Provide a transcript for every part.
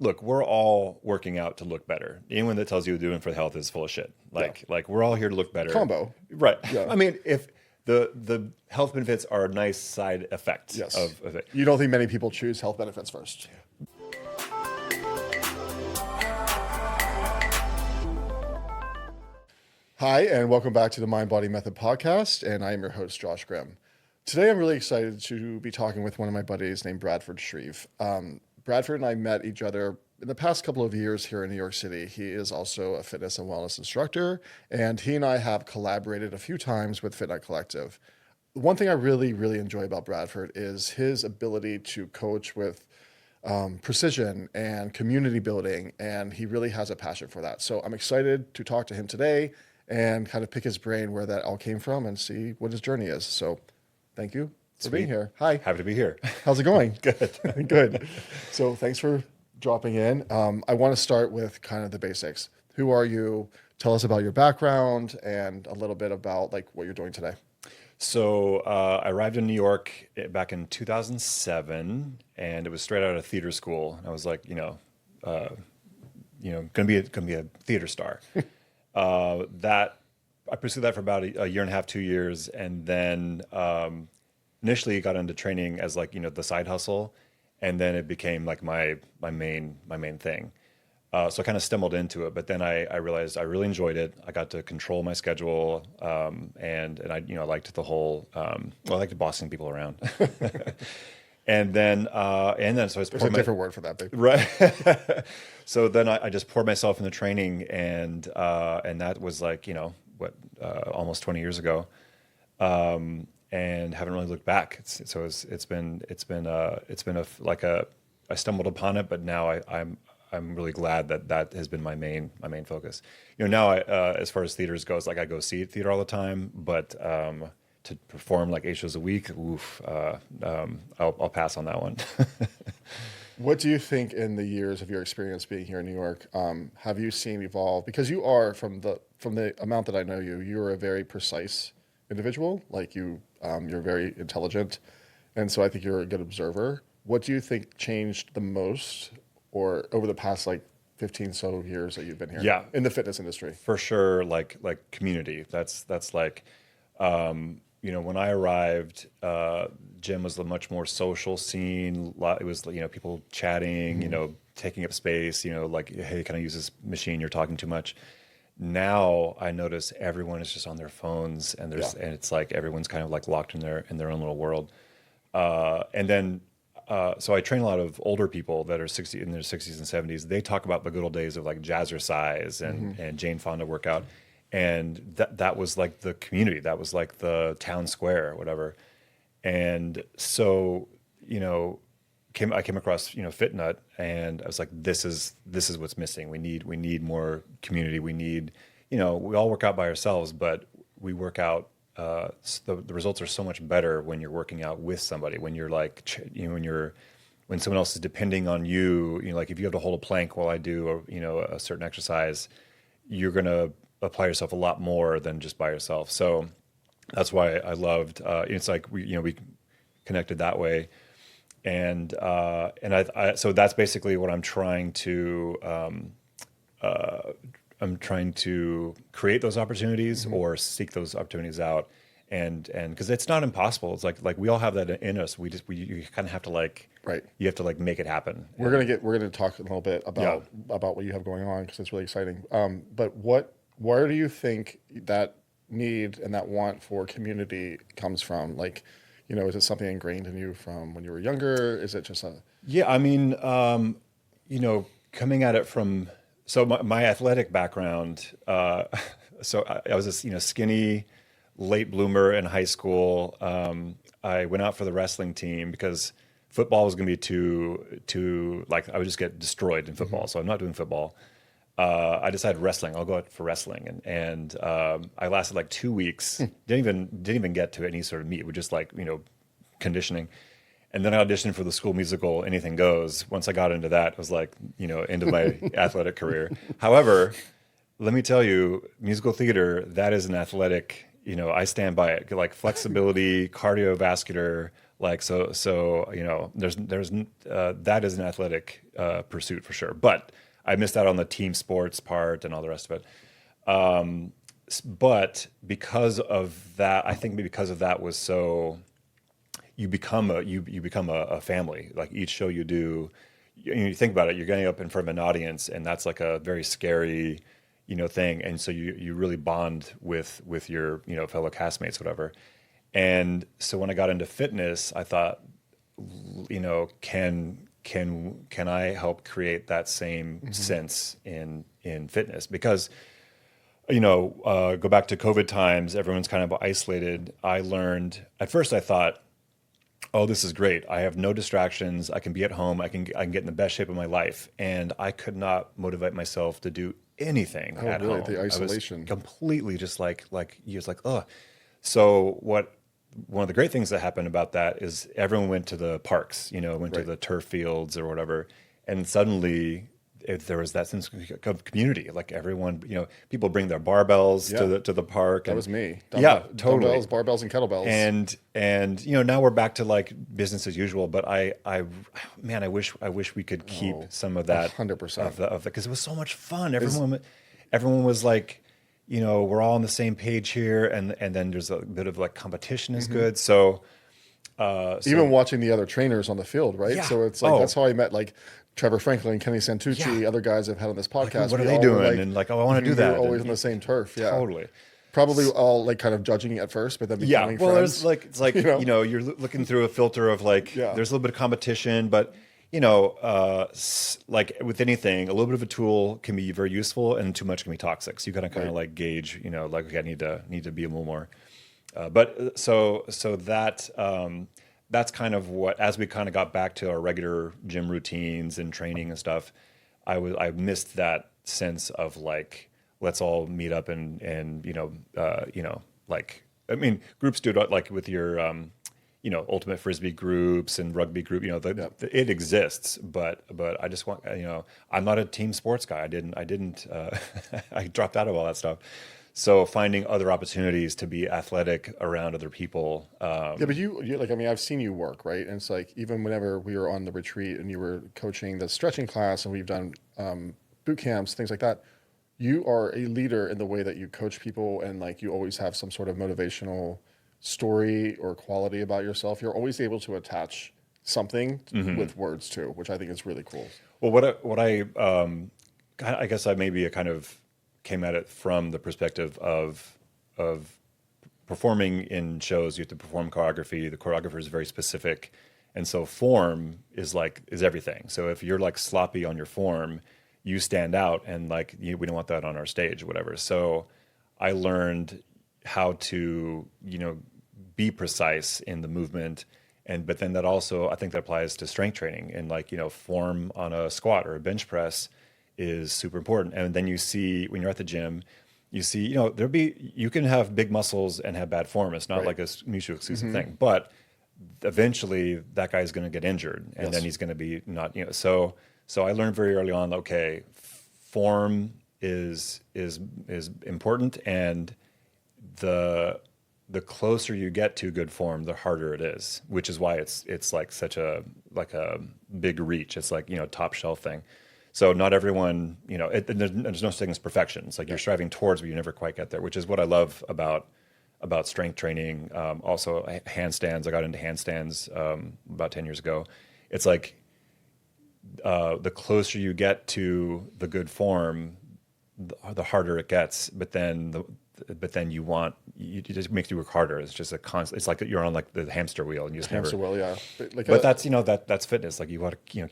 look, we're all working out to look better. Anyone that tells you doing for the health is full of shit. Yeah. Like we're all here to look better. Combo. Right. Yeah. I mean, if the health benefits are a nice side effect Yes. of it. You don't think many people choose health benefits first? Hi, and welcome back to the Mind Body Method podcast, and I am your host, Josh Grimm. Today, I'm really excited to be talking with one of my buddies named Bradford Shreve. Bradford and I met each other in the past couple of years here in New York City. He is also a fitness and wellness instructor, and he and I have collaborated a few times with FitNut Collective. One thing I really enjoy about Bradford is his ability to coach with precision and community building, and he really has a passion for that. So I'm excited to talk to him today and kind of pick his brain where that all came from and see what his journey is. So thank you for being here. Hi. Happy to be here. How's it going? Good. Good. So thanks for dropping in. I want to start with kind of the basics. Who are you? Tell us about your background and a little bit about like what you're doing today. So I arrived in New York back in 2007, and it was straight out of theater school. I was like, gonna be a theater star. That I pursued that for about a year and a half, 2 years, and then initially got into training as like the side hustle, and then it became like my main thing. So I kind of stumbled into it, but then I realized I really enjoyed it. I got to control my schedule, and I liked the whole I liked bossing people around. And then so I just There's a poured different word for that, babe. right. So then I just poured myself in the training, and that was like almost 20 years ago, and haven't really looked back. It's been I stumbled upon it, but now I'm really glad that has been my main focus. Now as far as theaters goes, like I go see theater all the time, but to perform like 8 shows a week, I'll pass on that one. What do you think in the years of your experience being here in New York, have you seen evolve? Because you are, from the amount that I know you, you're a very precise individual. Like you're very intelligent, and so I think you're a good observer. What do you think changed the most, or over the past like 15 so years that you've been here? Yeah. In the fitness industry. For sure, like community. That's like, when I arrived, gym was a much more social scene. It was people chatting, taking up space. Like, hey, can I use this machine? You're talking too much. Now I notice everyone is just on their phones, and and it's like everyone's kind of like locked in their own little world. And then so I train a lot of older people that are in their 60s and 70s. They talk about the good old days of like jazzercise and Jane Fonda workout. And that was like the community. That was like the town square or whatever. And so, I came across, FitNut, and I was like, this is what's missing. We need more community. We need, we all work out by ourselves, but we work out. The results are so much better when you're working out with somebody. When you're like, when someone else is depending on you. Like if you have to hold a plank while I do, a certain exercise, you're gonna apply yourself a lot more than just by yourself. So that's why I loved. It's like we connected that way, and so that's basically what I'm trying to. I'm trying to create those opportunities or seek those opportunities out, and because it's not impossible. It's like we all have that in us. You kind of have to you have to like make it happen. We're gonna talk a little bit about what you have going on, because it's really exciting. But where do you think that need and that want for community comes from? Like, is it something ingrained in you from when you were younger? Is it just Yeah, I mean, coming at it from. So my athletic background, so I was a skinny late bloomer in high school. I went out for the wrestling team because football was going to be too like I would just get destroyed in football. So I'm not doing football. I decided wrestling. I'll go out for wrestling, and I lasted like 2 weeks. Didn't even get to any sort of meet. We just like conditioning. And then I auditioned for the school musical Anything Goes. Once I got into that, it was like, end of my athletic career. However, let me tell you, musical theater, that is an athletic, I stand by it. Like flexibility, cardiovascular, Like, there's that is an athletic pursuit for sure. But I missed out on the team sports part and all the rest of it. But because of that, I think because of that was so, you become a family. Like each show you do, you think about it, you're getting up in front of an audience, and that's like a very scary, thing. And so you really bond with your, fellow castmates, whatever. And so when I got into fitness, I thought, can I help create that same sense in fitness? Because go back to COVID times, everyone's kind of isolated. I learned at first, I thought, oh, this is great. I have no distractions. I can be at home. I can get in the best shape of my life. And I could not motivate myself to do anything at really? home. The isolation. I was completely just like oh. So one of the great things that happened about that is everyone went to the parks, went to the turf fields or whatever. And suddenly there was that sense of community. Like everyone, people bring their barbells to the park. That was me. Totally. Dumbbells, barbells, and kettlebells. And now we're back to like business as usual. But I wish we could keep some of that 100% because it was so much fun. Everyone was like, we're all on the same page here, and then there's a bit of like competition is good. So even watching the other trainers on the field, right? Yeah. So it's like that's how I met like Trevor Franklin, Kenny Santucci, other guys I've had on this podcast. Like, what are they doing? And like, oh, I want to do that. We were always on the same turf. Yeah, totally. Probably all like kind of judging at first, but then becoming well, friends. it's like you're looking through a filter of like there's a little bit of competition, but like with anything, a little bit of a tool can be very useful, and too much can be toxic. So you got to kind of like gauge, like okay, I need to be a little more. But so that that's kind of what, as we kind of got back to our regular gym routines and training and stuff, I missed that sense of like, let's all meet up and like, I mean, groups do it like with your, ultimate frisbee groups and rugby group, it exists, but I just want, I'm not a team sports guy. I didn't, I dropped out of all that stuff. So finding other opportunities to be athletic around other people. But you like, I mean, I've seen you work, right? And it's like, even whenever we were on the retreat and you were coaching the stretching class and we've done boot camps, things like that, you are a leader in the way that you coach people, and like you always have some sort of motivational story or quality about yourself. You're always able to attach something with words too, which I think is really cool. Well, I guess I maybe a kind of came at it from the perspective of performing in shows. You have to perform choreography. The choreographer is very specific, and so form is everything. So if you're like sloppy on your form, you stand out, and like we don't want that on our stage or whatever. So I learned how to be precise in the movement, but then that also, I think that applies to strength training, and like form on a squat or a bench press is super important. And then you see, when you're at the gym, you see, you can have big muscles and have bad form. It's not like a mutually exclusive thing, but eventually that guy's going to get injured, and then he's going to be not, so I learned very early on, okay, form is important, and the closer you get to good form, the harder it is, which is why it's like such a big reach. It's like, top shelf thing. So not everyone, there's no such thing as perfection. It's like you're striving towards, but you never quite get there, which is what I love about strength training. Also handstands. I got into handstands about 10 years ago. It's like the closer you get to the good form, the harder it gets. But then it just makes you work harder. It's just a constant. It's like you're on like the hamster wheel, and you just hamster wheel, yeah. But that's that's fitness. Like you want to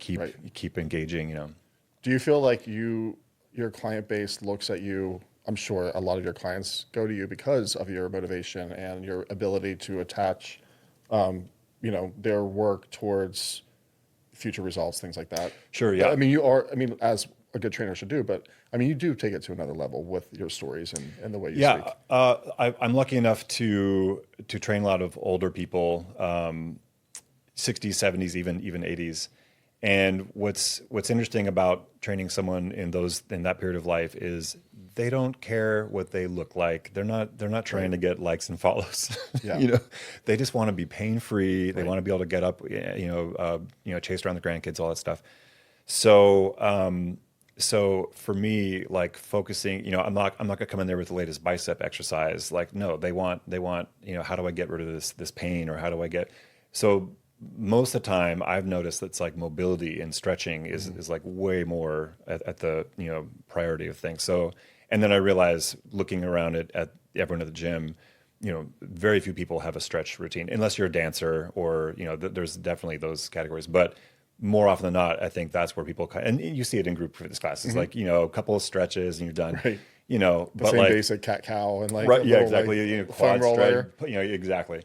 keep engaging. Do you feel like your client base looks at you? I'm sure a lot of your clients go to you because of your motivation and your ability to attach, their work towards future results, things like that. Sure, yeah. I mean, as a good trainer should do, but I mean, you do take it to another level with your stories and the way you speak. I'm lucky enough to train a lot of older people, 60s, 70s, even 80s. And what's interesting about training someone in that period of life is they don't care what they look like. They're not trying to get likes and follows. Yeah. They just want to be pain free. They Right. want to be able to get up, chase around the grandkids, all that stuff. So, so for me, like focusing, I'm not gonna come in there with the latest bicep exercise. Like, no, they want, how do I get rid of this pain, or how do I get? So most of the time, I've noticed that's like mobility and stretching is like way more at the priority of things. So, and then I realize looking around at everyone at the gym, very few people have a stretch routine unless you're a dancer, or there's definitely those categories, but more often than not, I think that's where people and you see it in group fitness classes, like, a couple of stretches and you're done, Right. The but same like, basic cat cow and like right, a yeah, little, exactly. like, foam Quad roller. stretch, exactly.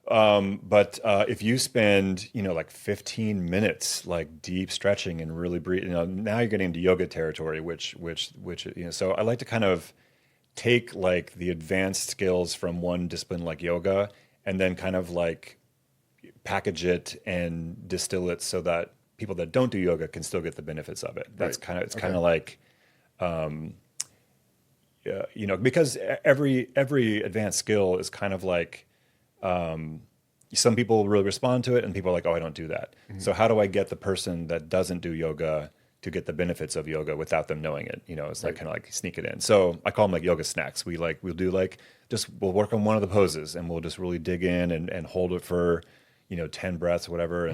But if you spend, like 15 minutes, like deep stretching and really breathe, now you're getting into yoga territory, which, so I like to kind of take like the advanced skills from one discipline like yoga, and then kind of like package it and distill it so that people that don't do yoga can still get the benefits of it. That's Right. kind of, it's Okay. kind of like, because every advanced skill is kind of like, some people really respond to it and people are like, oh, I don't do that. So how do I get the person that doesn't do yoga to get the benefits of yoga without them knowing it? It's like Right. kind of like sneak it in. So I call them like yoga snacks. We'll do like, we'll work on one of the poses and we'll just really dig in and hold it for, 10 breaths, whatever.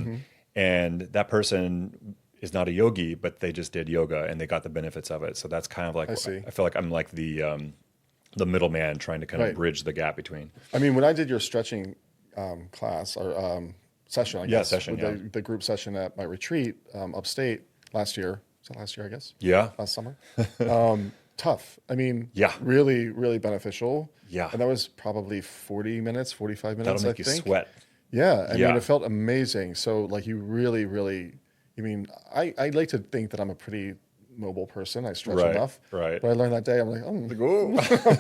And that person is not a yogi, but they just did yoga and they got the benefits of it. So that's kind of like, I see. I feel like I'm like the middleman trying to kind of Right. bridge the gap between. I mean, when I did your stretching class or session, I Yeah, guess, session, with yeah. the group session at my retreat upstate last year. Was that last year, I guess? Yeah. Last summer. Tough. I mean, Yeah. really, really beneficial. Yeah. And that was probably 40 minutes, 45 minutes, That'll make I you think. sweat. Yeah. I mean, Yeah. it felt amazing. So, like, you really, really, I like to think that I'm a pretty mobile person. I stretch Right, enough. right. But I learned that day, I'm like, Ooh. I'm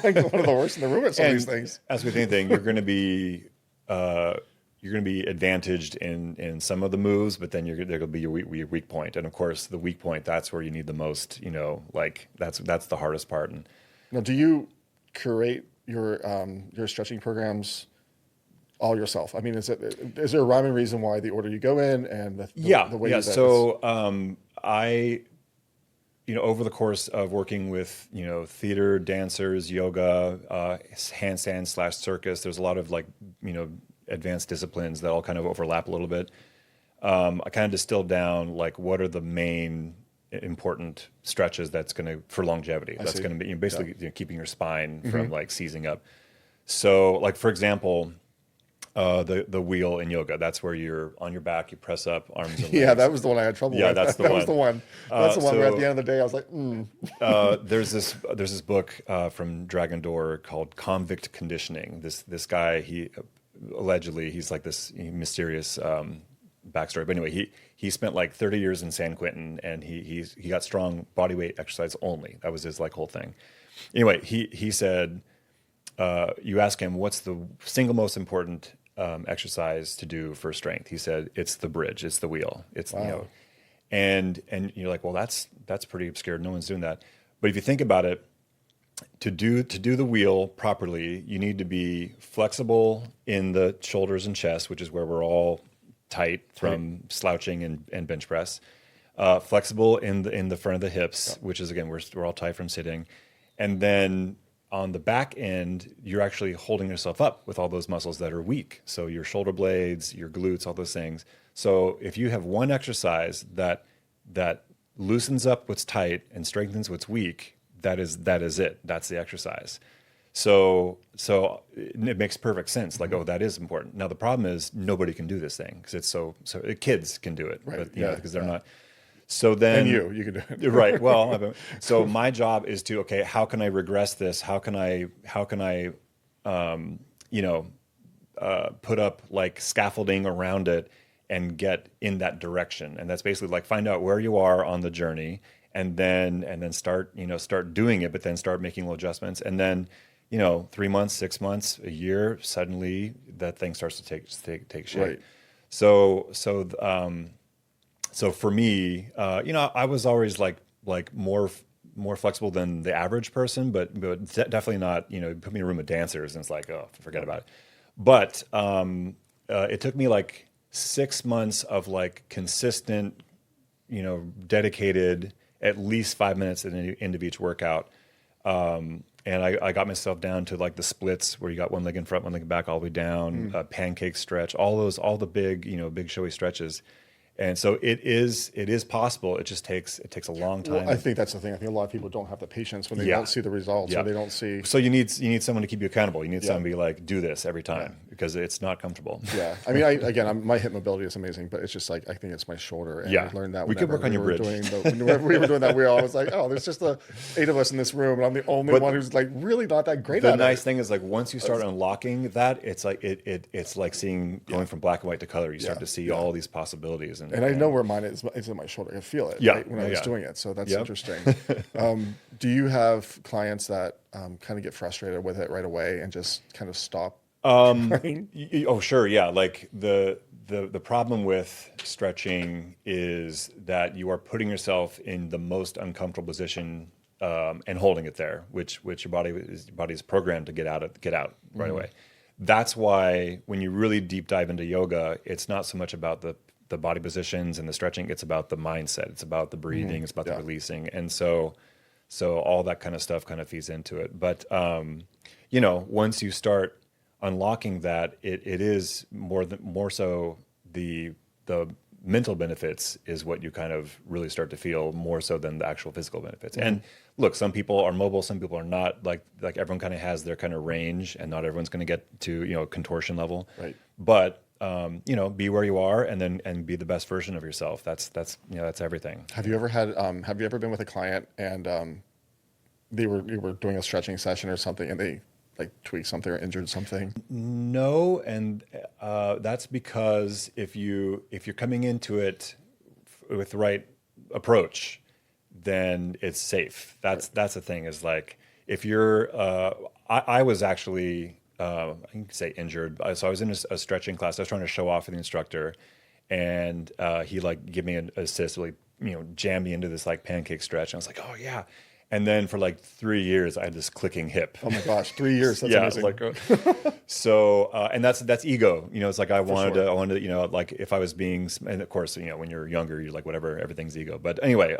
like one of the worst in the room at some of these things. As with anything, you're going to be advantaged in some of the moves, but then there will be your weak point. And of course, the weak point, that's where you need the most, like that's the hardest part. And Now, do you curate your stretching programs all yourself? I mean, is there a rhyme and reason why the order you go in and the way yeah. that So I, over the course of working with, theater, dancers, yoga, handstand / circus, there's a lot of like, advanced disciplines that all kind of overlap a little bit. I kind of distilled down like what are the main important stretches that's going to for longevity. That's see. going to be basically keeping your spine from like seizing up. So like for example, the wheel in yoga, that's where you're on your back, you press up, arms and legs. Yeah, that was the one I had trouble Yeah, with. that's the that one. was the one. That's the one where at so- the end of the day I was like, there's this book from Dragon Door called Convict Conditioning. This guy, he allegedly he's like this mysterious backstory. But anyway, he spent like 30 years in San Quentin, and he got strong body weight exercise only. That was his like whole thing. Anyway, he said, you ask him what's the single most important exercise to do for strength. He said it's the bridge, it's the wheel, it's Wow. and you're like, well, that's pretty obscure. No one's doing that. But if you think about it, to do the wheel properly, you need to be flexible in the shoulders and chest, which is where we're all tight from slouching and bench press. Flexible in the front of the hips, which is again we're all tight from sitting, and then on the back end, you're actually holding yourself up with all those muscles that are weak. So your shoulder blades, your glutes, all those things. So if you have one exercise that loosens up what's tight and strengthens what's weak, that is it. That's the exercise. So it makes perfect sense. Like, oh, that is important. Now the problem is nobody can do this thing because it's so kids can do it, Right. but Yeah. because they're not. So then you can do it. right. Well, so my job is to, okay, how can I regress this? How can I put up like scaffolding around it and get in that direction? And that's basically like find out where you are on the journey and then start doing it, but then start making little adjustments. And then, 3 months, 6 months, a year, suddenly that thing starts to take shape. Right. So for me, I was always like more flexible than the average person, but definitely not, put me in a room of dancers and it's like, oh, forget about it. But it took me like 6 months of like consistent, dedicated at least 5 minutes at the end of each workout. And I got myself down to like the splits where you got one leg in front, one leg back, all the way down, pancake stretch, all the big, big showy stretches. And so it is possible. It takes a long time. Well, I think that's the thing. I think a lot of people don't have the patience when they don't see the results or they don't see. So you need someone to keep you accountable. You need someone to be like, do this every time because it's not comfortable. Yeah. I mean, my hip mobility is amazing, but it's just like, I think it's my shoulder. And I learned that we could work on your bridge. Whenever we were doing that, we were always like, oh, there's just the 8 of us in this room. And I'm the only one who's like really not that great at it. The nice thing is like, once you start unlocking that, it's like, it's like going from black and white to color. You start to see all these possibilities. And I know where mine is. It's in my shoulder. I feel it when I was doing it. So that's interesting. Do you have clients that kind of get frustrated with it right away and just kind of stop? Oh, sure. Yeah. Like the problem with stretching is that you are putting yourself in the most uncomfortable position and holding it there, which your body is programmed to get out right away. That's why when you really deep dive into yoga, it's not so much about the body positions and the stretching, it's about the mindset, it's about the breathing, it's about the releasing. And so all that kind of stuff kind of feeds into it. But, once you start unlocking that, it is more so the mental benefits is what you kind of really start to feel more so than the actual physical benefits. And look, some people are mobile, some people are not. Like everyone kind of has their kind of range, and not everyone's going to get to contortion level. Right. But be where you are, and be the best version of yourself. That's everything. Have you ever been with a client and you were doing a stretching session or something, and they like tweaked something or injured something? No, and that's because if you're coming into it with the right approach, then it's safe. That's the thing. Is like if you're, I was actually. I can say injured. So I was in a stretching class. I was trying to show off for the instructor, and he like gave me an assist, really, jammed me into this like pancake stretch. And I was like, oh yeah. And then for like 3 years, I had this clicking hip. Oh my gosh, 3 years. That's amazing. And that's ego. It's like I wanted to, like if I was being, and of course, when you're younger, you're like whatever, everything's ego. But anyway,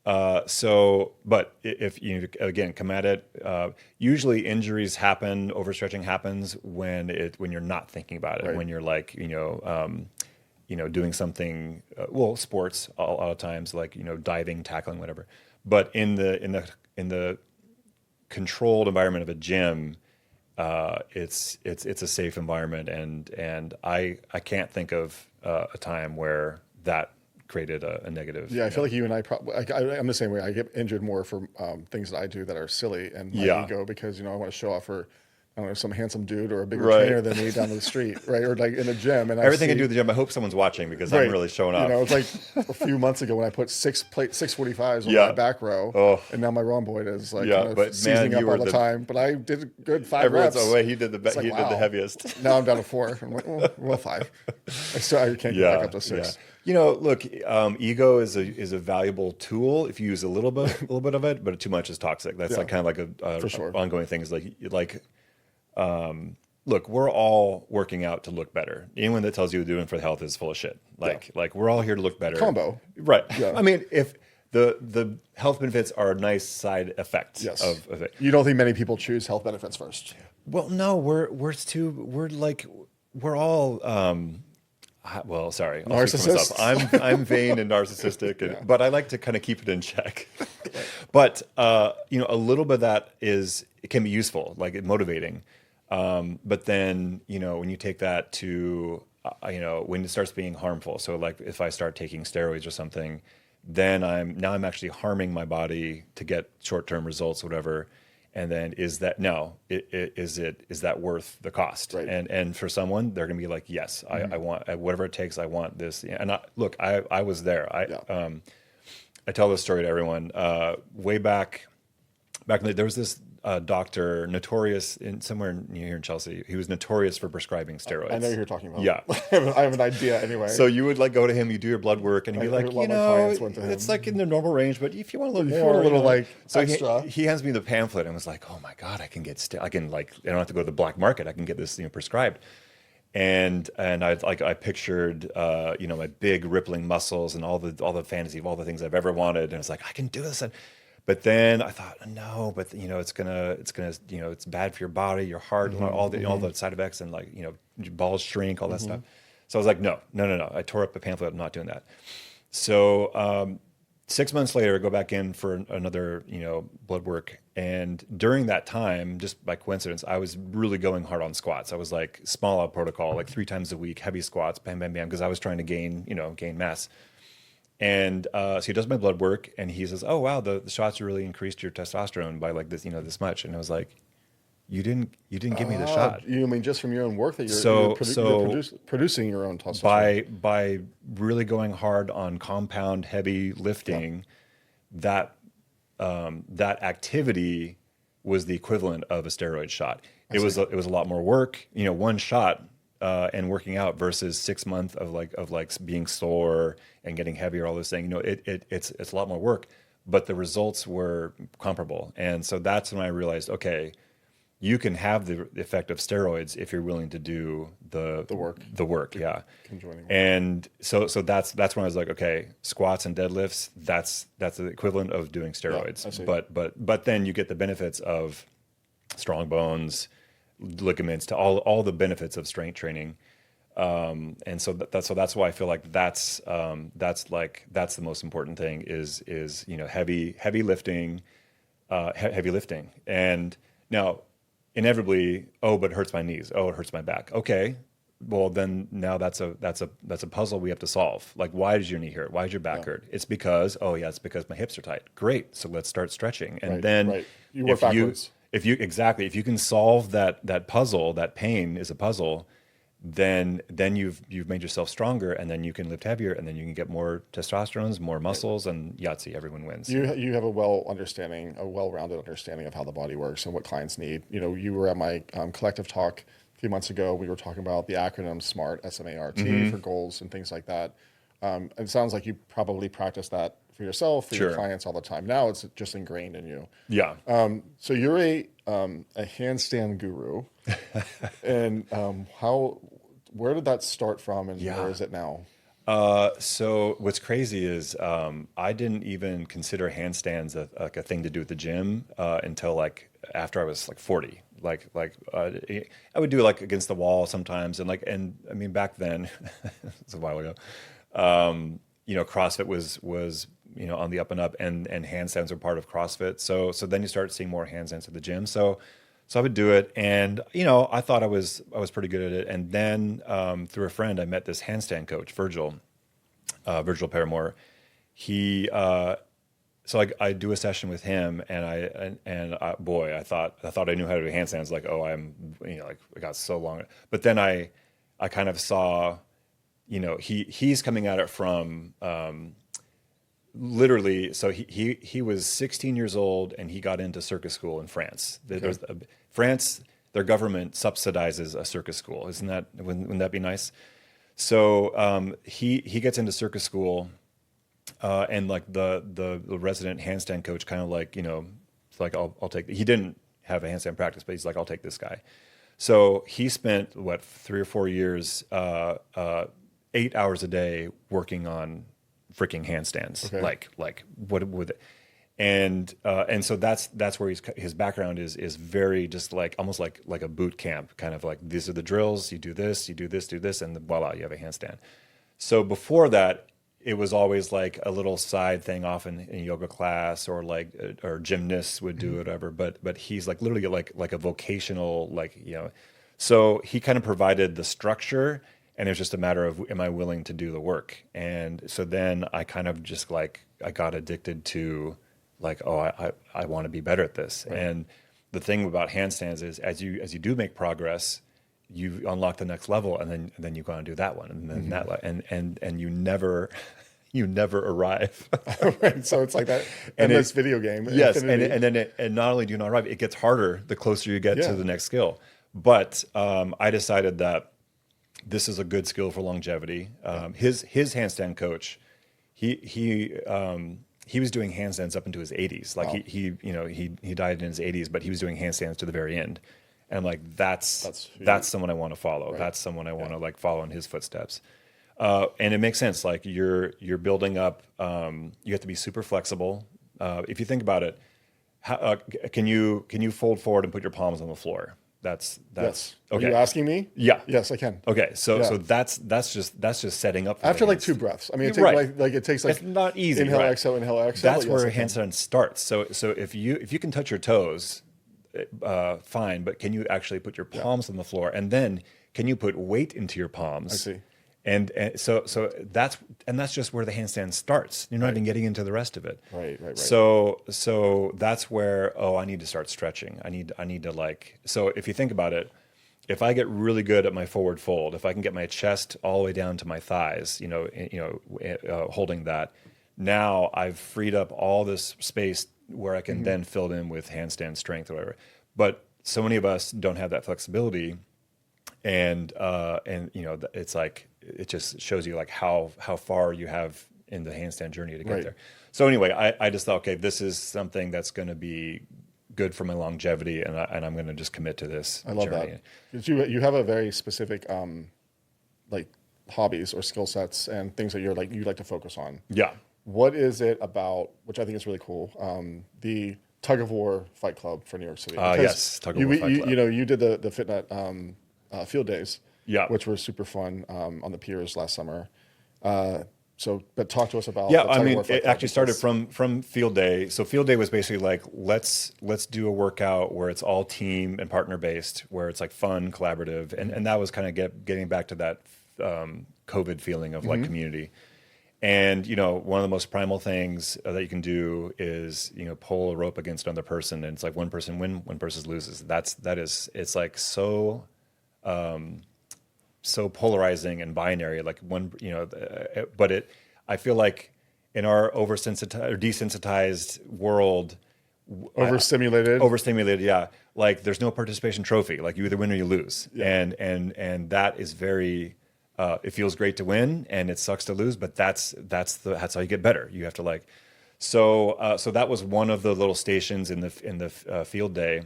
but if you again come at it, usually injuries happen, overstretching happens when you're not thinking about it, when you're like doing something, sports a lot of times, like diving, tackling, whatever. But in the controlled environment of a gym, it's a safe environment, and I can't think of a time where that created a negative. Yeah, I feel like you and I probably, I'm the same way. I get injured more for things that I do that are silly and my ego, because, I want to show off for, I don't know, some handsome dude or a bigger trainer than me down the street, right? Or like in a gym. And everything I do at the gym, I hope someone's watching because I'm really showing off. It's like a few months ago when I put 645s on my back row, and now my rhomboid is like kind of seizing up all the time. But I did a good 5 reps. Oh, wait, he did the heaviest. Now I'm down to 4. I'm like, well, 5. I can't get back up to 6. Look, ego is a valuable tool if you use a little bit of it, but too much is toxic. That's like kind of like a ongoing thing. Is like. Look, we're all working out to look better. Anyone that tells you doing for the health is full of shit. Like we're all here to look better. Combo. Right. Yeah. I mean, if the health benefits are a nice side effect of it. You don't think many people choose health benefits first? Well, no, we're all well, sorry, narcissists. I'm vain and narcissistic, but I like to kind of keep it in check. But a little bit of that it can be useful, like motivating. But then, when you take that to, when it starts being harmful. So like if I start taking steroids or something, then I'm actually harming my body to get short-term results, whatever. And then is that worth the cost? Right. And for someone, they're going to be like, yes, I want whatever it takes. I want this. And I was there. I tell this story to everyone. Way back in there was this a doctor notorious somewhere near here in Chelsea. He was notorious for prescribing steroids. I know who you're talking about. Yeah. I have an idea anyway. So you would like go to him, you do your blood work, and he'd be like, a lot of my clients went to him. it's like in the normal range, but if you want a little If you more, want a little, you know. like, So extra. he hands me the pamphlet and was like, oh my God, I can get, I can like, I don't have to go to the black market. I can get this, prescribed. And I pictured, my big rippling muscles and all the fantasy of all the things I've ever wanted. And it's like, I can do this. But then I thought, no, but it's gonna, it's bad for your body, your heart, all the side effects, and like, balls shrink, all that stuff. So I was like, no. I tore up the pamphlet. I'm not doing that. So 6 months later, I go back in for another, blood work. And during that time, just by coincidence, I was really going hard on squats. I was like small out protocol, like 3 times a week, heavy squats, bam, bam, bam, because I was trying to gain mass. And so he does my blood work, and he says, "Oh wow, the shots really increased your testosterone by like this, this much." And I was like, "You didn't give me the shot." You mean just from your own work that you're producing your own testosterone? By really going hard on compound heavy lifting, that activity was the equivalent of a steroid shot. It was a lot more work, one shot. And working out versus 6 months of being sore and getting heavier, all this thing, it's a lot more work, but the results were comparable. And so that's when I realized, okay, you can have the effect of steroids if you're willing to do the work. Yeah. And so that's when I was like, okay, squats and deadlifts, that's the equivalent of doing steroids. Yeah, but then you get the benefits of strong bones, ligaments, to all the benefits of strength training, and so that's why I feel like that's the most important thing is heavy lifting, heavy lifting. And now inevitably, but it hurts my knees, it hurts my back. Okay, well then now that's a puzzle we have to solve. Like, why does your knee hurt? Why does your back hurt? It's because it's because my hips are tight. Great, so let's start stretching, and then you work backwards. If you can solve that puzzle, that pain is a puzzle, then you've made yourself stronger, and then you can lift heavier, and then you can get more testosterone, more muscles, and Yahtzee, everyone wins. You have a well-rounded understanding of how the body works and what clients need. You were at my collective talk a few months ago. We were talking about the acronym SMART, SMART, for goals and things like that. It sounds like you probably practice that for yourself, for your clients all the time. Now it's just ingrained in you. Yeah. So you're a handstand guru, and where did that start from, and where is it now? So what's crazy is I didn't even consider handstands a thing to do at the gym until like after I was like 40. I would do like against the wall sometimes, and I mean back then, it's a while ago. CrossFit was on the up and up, and handstands are part of CrossFit. So then you start seeing more handstands at the gym. So I would do it, and I thought I was pretty good at it. And then through a friend, I met this handstand coach, Virgil Paramore. He so I do a session with him, and I thought I knew how to do handstands. Like, I got so long, but then I kind of saw, he's coming at it from literally. So he was 16 years old, and he got into circus school in France. France, their government subsidizes a circus school. Wouldn't that be nice? So he gets into circus school. And like the resident handstand coach kind of like, it's like, I'll take, he didn't have a handstand practice, but he's like, I'll take this guy. So he spent 3 or 4 years, 8 hours a day working on freaking handstands. Okay. Like what would it, and so that's where his background is very just like almost like a boot camp, kind of like, these are the drills, you do this, do this, and voila, you have a handstand. So before that, it was always like a little side thing off in yoga class, or or gymnasts would do whatever. But he's like literally like a vocational, so he kind of provided the structure, and it was just a matter of, am I willing to do the work? And so then I kind of just I got addicted to I want to be better at this. Right. And the thing about handstands is as you do make progress, you unlock the next level, and then you go and do that one, and then that, and you you never arrive. Right. So it's like that And endless video game. Yes, Infinity. and not only do you not arrive, it gets harder the closer you get Yeah. to the next skill. But I decided that this is a good skill for longevity. His handstand coach, he was doing handstands up into his 80s. Like Wow. he died in his 80s, but he was doing handstands to the very end. And I'm like, that's huge. someone I want to follow. Right. That's someone I want to like follow in his footsteps. And it makes sense. Like you're building up. You have to be super flexible. If you think about it, how, can you fold forward and put your palms on the floor? That's Yes. okay. Are you asking me? Yeah. Yes, I can. Okay. So Yeah. that's just setting up for After the like 2 handstand. breaths. I mean, it Right. takes it takes like It's not easy. inhale, right? exhale, inhale, exhale. That's but yes, where I can. handstand starts. So if you can touch your toes, fine. But can you actually put your palms on the floor, and then can you put weight into your palms? I see. And so that's just where the handstand starts. You're not even getting into the rest of it. Right. So that's where I need to start stretching. I need to like. So if you think about it, if I get really good at my forward fold, if I can get my chest all the way down to my thighs, holding that, now I've freed up all this space where I can then fill it in with handstand strength or whatever. But so many of us don't have that flexibility, and it's like it just shows you like how far you have in the handstand journey to get Right. there. So anyway, I just thought, okay, this is something that's going to be good for my longevity, and I'm going to just commit to this. I love journey. that. 'Cause you have a very specific like hobbies or skill sets and things that you like to focus on. Yeah. What is it about, which I think is really cool, the Tug of War Fight Club for New York City? Because Yes, Tug of War Fight Club. You did the FitNut field days, Yeah. which were super fun on the piers last summer. But talk to us about Yeah, the I Tug of mean, War Fight it Club, actually started because- from field day. So field day was basically like let's do a workout where it's all team and partner based, where it's like fun, collaborative, and that was kind of getting back to that COVID feeling of like community. And one of the most primal things that you can do is pull a rope against another person, and it's like one person wins, one person loses. It's like so polarizing and binary, like one, but I feel like in our oversensitized or desensitized world, overstimulated. yeah, like there's no participation trophy. Like you either win or you lose, and that is very. It feels great to win, and it sucks to lose, but that's how you get better. You have to like, so that was one of the little stations in the field day.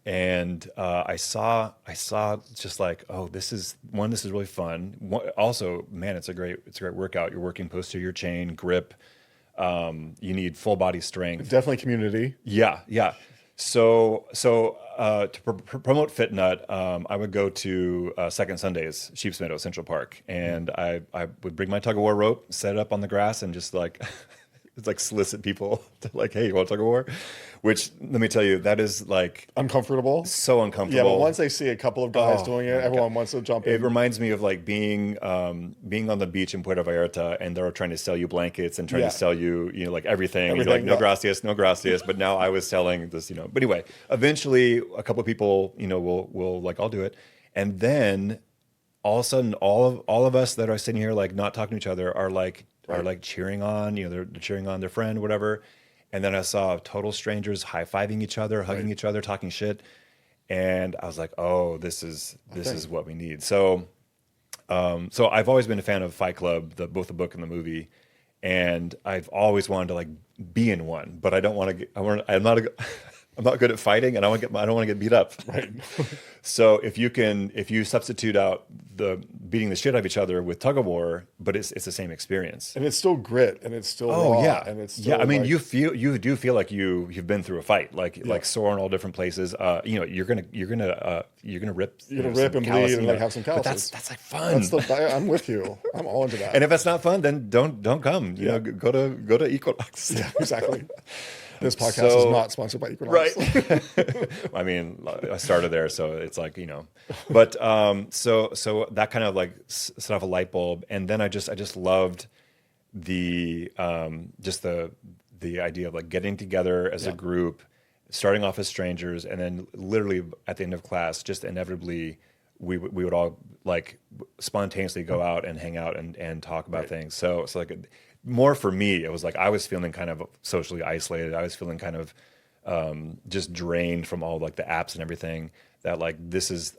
And I saw just like, oh, this is really fun. Also, man, it's a great workout. You're working posterior chain, grip. You need full body strength. Definitely community. Yeah. So to promote FitNut, I would go to Second Sundays, Sheep's Meadow, Central Park, and I would bring my tug of war rope, set it up on the grass, and just like it's like solicit people to like, hey, you want tug of war? Which, let me tell you, that is like Uncomfortable. so uncomfortable. Yeah, but once they see a couple of guys doing it, everyone wants to jump in. It reminds me of like being on the beach in Puerto Vallarta, and they're trying to sell you blankets and trying to sell you, like everything. You're like, no gracias, no gracias. But now I was selling this, But anyway, eventually a couple of people, will like, I'll do it. And then all of a sudden, all of us that are sitting here, like not talking to each other are like cheering on, they're cheering on their friend, whatever. And then I saw total strangers high-fiving each other, hugging each other, talking shit. And I was like, oh, this is what we need. So I've always been a fan of Fight Club, both the book and the movie. And I've always wanted to like be in one, but I don't want to I'm not good at fighting, and I don't want to get beat up. Right. So if you substitute out the beating the shit out of each other with tug of war, but it's the same experience. And it's still grit, and it's still raw, and it's still I mean, like, you do feel like you've been through a fight, like sore in all different places. You're gonna rip and bleed and like have some calluses. But that's like fun. I'm with you. I'm all into that. And if that's not fun, then don't come. Go to Equinox. Yeah, exactly. This podcast is not sponsored by Equinox. Right. I mean, I started there, so it's like, but so that kind of like set off a light bulb. And then I just loved the idea of like getting together as a group, starting off as strangers, and then literally at the end of class, just inevitably we would all like spontaneously go out and hang out and talk about things. So like more for me, it was like I was feeling kind of socially isolated. I was feeling kind of just drained from all like the apps and everything. That like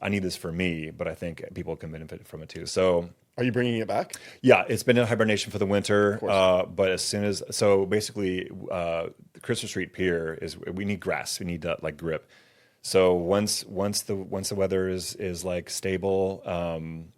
I need this for me, but I think people can benefit from it too. So Are you bringing it back? yeah, it's been in hibernation for the winter. Of course. But as soon as so basically, the Christmas Street Pier is we need grass. We need like grip. So once the weather is like stable,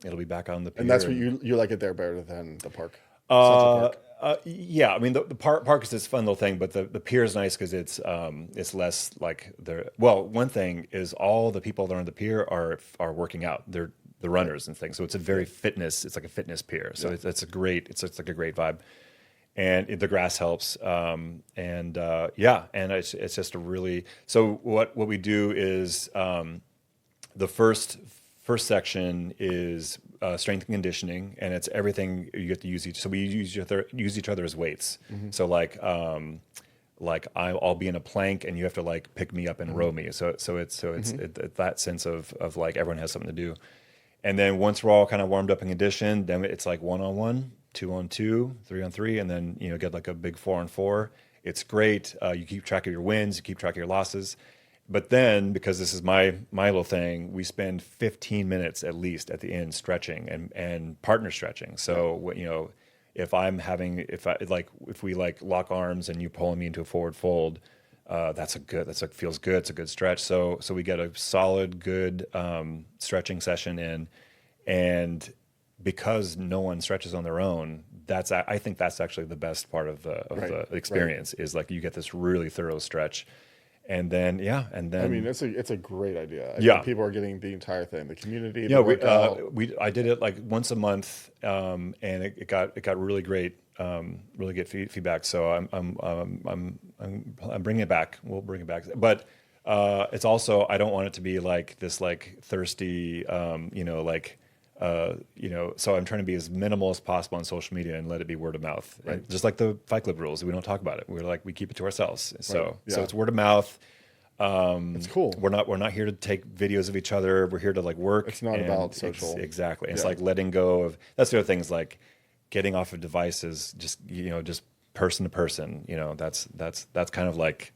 it'll be back on the pier. And that's what you like it there better than the park, Central Uh, Park. yeah, I mean the park is this fun little thing, but the pier is nice because it's less like one thing is all the people that are on the pier are working out. They're the runners and things. So it's a very it's like a fitness pier. So it's like a great vibe. And the grass helps. And it's just a really, so what we do is, the first section is strength and conditioning, and it's everything you get to use each. So we use each other as weights. So like I'll be in a plank, and you have to like pick me up and row me. So it's that sense of like everyone has something to do. And then once we're all kind of warmed up and conditioned, then it's like 1-on-1, 2-on-2, 3-on-3, and then get like a big 4-on-4. It's great. You keep track of your wins, you keep track of your losses. But then, because this is my little thing, we spend 15 minutes at least at the end stretching and partner stretching. So if we like lock arms and you pulling me into a forward fold, feels good. It's a good stretch. So we get a solid, good stretching session in, and because no one stretches on their own, I think that's actually the best part of the experience is like you get this really thorough stretch. And then I mean, it's a great idea. I Yeah. think people are getting the entire thing, the community, Yeah, the workout. I did it like once a month, and it got really great, really good feedback. So I'm bringing it back. We'll bring it back, but it's also I don't want it to be like this like thirsty, So I'm trying to be as minimal as possible on social media and let it be word of mouth. Right. And just like the Fight Club rules, we don't talk about it. We keep it to ourselves. So Yeah. it's word of mouth. It's cool. We're not here to take videos of each other. We're here to like work. It's not about social. Exactly. It's Yeah. like letting go of. That's the other thing is like getting off of devices. Just person to person. That's kind of like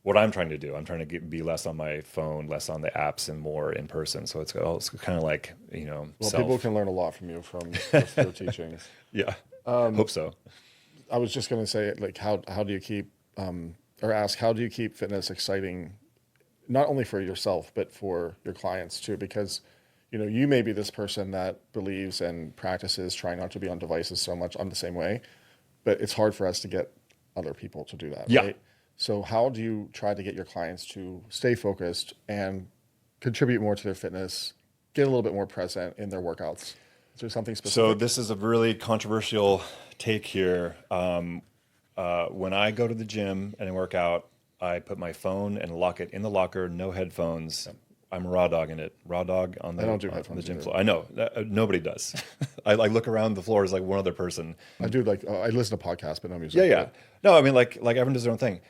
what I'm trying to do. I'm trying to be less on my phone, less on the apps, and more in person. So it's kind of like Well, self. people can learn a lot from you from just your teachings. Yeah. Hope so. I was just going to say, like, how do you keep, or ask, how do you keep fitness exciting, not only for yourself, but for your clients too? Because, you may be this person that believes and practices trying not to be on devices so much. I'm the same way, but it's hard for us to get other people to do that. Yeah. Right? So how do you try to get your clients to stay focused and contribute more to their fitness, get a little bit more present in their workouts? Is there something specific? So this is a really controversial take here. When I go to the gym and I work out, I put my phone and lock it in the locker, no headphones. I'm raw dogging it. Raw dog on the, I don't do on headphones the gym either. floor. I know. Nobody does. I like look around the floor as like one other person. I do I listen to podcasts, but no music. Yeah. No, I mean like everyone does their own thing.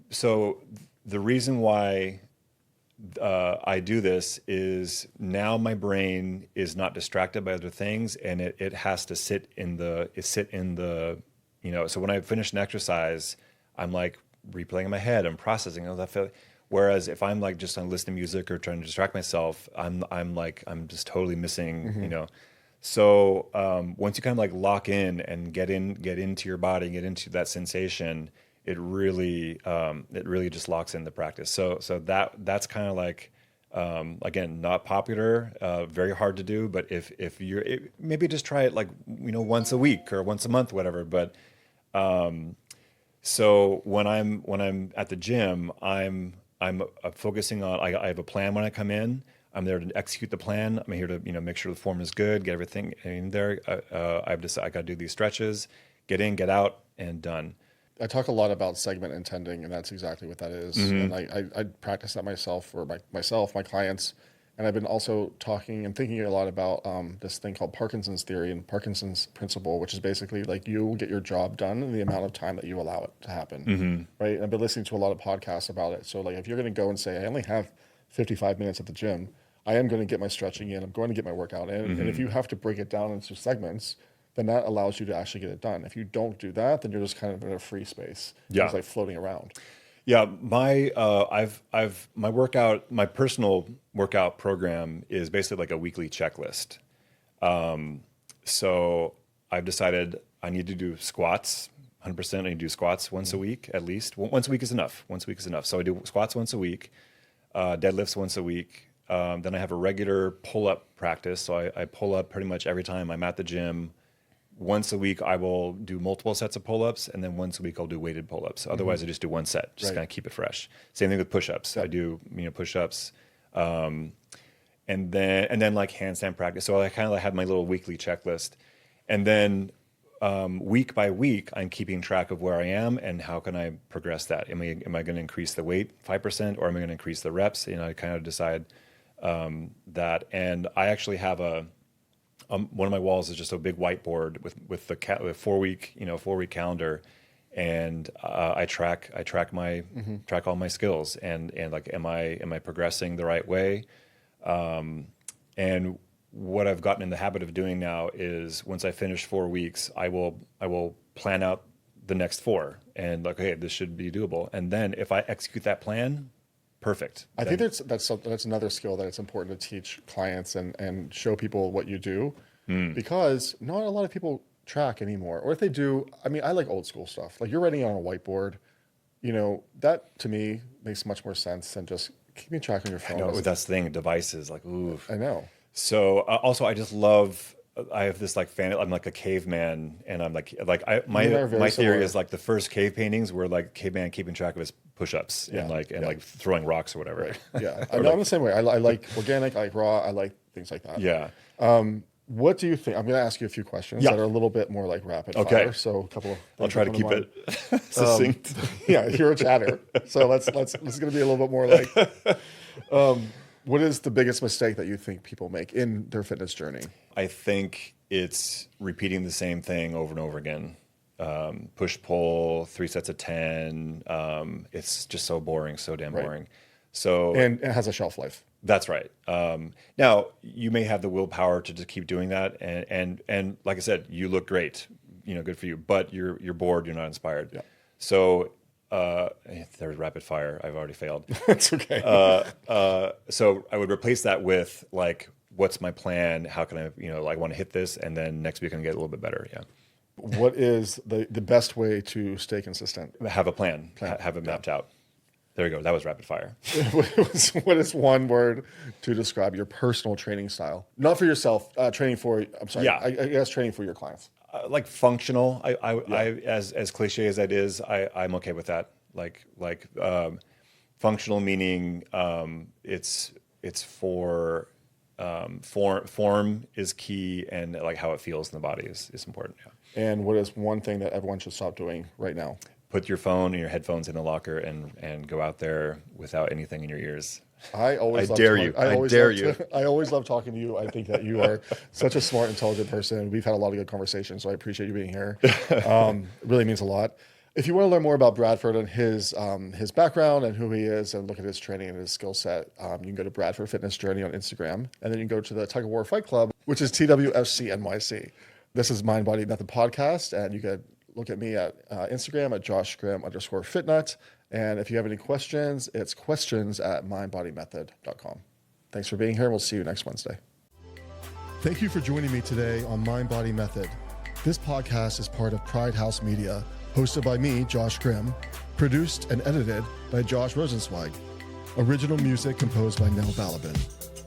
So the reason why I do this is now my brain is not distracted by other things, and it has to sit in the so when I finish an exercise, I'm like replaying in my head, I'm processing all that feel. Whereas if I'm like just on listening to music or trying to distract myself, I'm just totally missing, So once you kind of like lock in and get into your body, get into that sensation, it really just locks in the practice. So that's kind of like again, not popular, very hard to do. But if maybe just try it like once a week or once a month, whatever. But so when I'm at the gym, I'm focusing on. I have a plan when I come in. I'm there to execute the plan. I'm here to make sure the form is good, get everything in there. I've decided I got to do these stretches, get in, get out, and done. I talk a lot about segment intending, and that's exactly what that is. And I practice that myself for my clients. And I've been also talking and thinking a lot about this thing called Parkinson's theory and Parkinson's principle, which is basically like you will get your job done in the amount of time that you allow it to happen, right? And I've been listening to a lot of podcasts about it. So like if you're going to go and say, I only have 55 minutes at the gym, I am going to get my stretching in, I'm going to get my workout in. And if you have to break it down into segments, then that allows you to actually get it done. If you don't do that, then you're just kind of in a free space. Yeah. It's like floating around. Yeah, my personal workout program is basically like a weekly checklist. So I've decided I need to do squats, 100%. I need to do squats once a week, at least. Once a week is enough. So I do squats once a week, deadlifts once a week. Then I have a regular pull-up practice. So I pull up pretty much every time I'm at the gym. Once a week, I will do multiple sets of pull-ups, and then once a week, I'll do weighted pull-ups. Otherwise, I just do one set, just kind of keep it fresh. Same thing with push-ups. I do push-ups, and then like handstand practice. So I kind of have my little weekly checklist, and then week by week, I'm keeping track of where I am and how can I progress that. Am I going to increase the weight 5%, or am I going to increase the reps? I kind of decide that, and I actually have one of my walls is just a big whiteboard with the 4-week calendar, and I track all my skills and like am I progressing the right way, and what I've gotten in the habit of doing now is once I finish 4 weeks, I will plan out the next 4 and like, okay, this should be doable, and then if I execute that plan, perfect. I think that's another skill that it's important to teach clients and show people what you do, because not a lot of people track anymore. Or if they do, I mean, I like old school stuff. Like you're writing on a whiteboard, that to me makes much more sense than just keeping track on your phone. I know, that's the thing, devices, like, ooh. I know. So also I just love, I have this like I'm like a caveman, and I'm my theory is like the first cave paintings were like caveman keeping track of his push-ups and like throwing rocks or whatever. Right. Yeah, I'm the same way. I like organic, I like raw, I like things like that. Yeah. What do you think? I'm going to ask you a few questions that are a little bit more like rapid fire. So a couple of I'll try to keep it succinct. Yeah, you're a chatter. So this is going to be a little bit more like, what is the biggest mistake that you think people make in their fitness journey? I think it's repeating the same thing over and over again. Push, pull, 3 sets of 10. It's just so boring, so damn boring. So and it has a shelf life. That's right. Now you may have the willpower to just keep doing that, and like I said, you look great. Good for you. But you're bored. You're not inspired. Yeah. So there's rapid fire. I've already failed. It's okay. So I would replace that with like, what's my plan? How can I want to hit this, and then next week I can get a little bit better. Yeah. What is the best way to stay consistent? Have a plan. Have it mapped out. There you go. That was rapid fire. What is one word to describe your personal training style? Not for yourself, training for, I'm sorry, I guess training for your clients. Like functional. I as cliche as that is, I'm okay with that. Like functional meaning it's for form is key, and like how it feels in the body is important. Yeah. And what is one thing that everyone should stop doing right now? Put your phone and your headphones in the locker and go out there without anything in your ears. I dare you. I always love talking to you. I think that you are such a smart, intelligent person. We've had a lot of good conversations, so I appreciate you being here. It really means a lot. If you want to learn more about Bradford and his background and who he is, and look at his training and his skill set, you can go to Bradford Fitness Journey on Instagram, and then you can go to the Tug of War Fight Club, which is TWFC NYC. This is Mind Body Method Podcast, and you can look at me at Instagram at joshgrim_fitnut. And if you have any questions, it's questions@mindbodymethod.com. Thanks for being here. We'll see you next Wednesday. Thank you for joining me today on Mind Body Method. This podcast is part of Pride House Media, hosted by me, Josh Grimm, produced and edited by Josh Rosenzweig. Original music composed by Nell Balabin.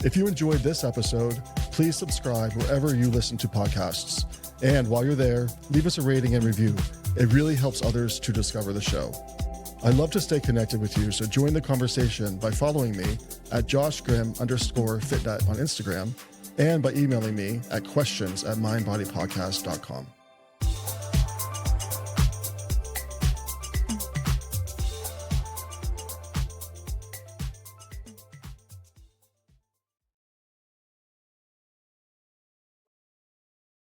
If you enjoyed this episode, please subscribe wherever you listen to podcasts. And while you're there, leave us a rating and review. It really helps others to discover the show. I'd love to stay connected with you, so join the conversation by following me at joshgrim_fitnut on Instagram, and by emailing me at questions@mindbodypodcast.com.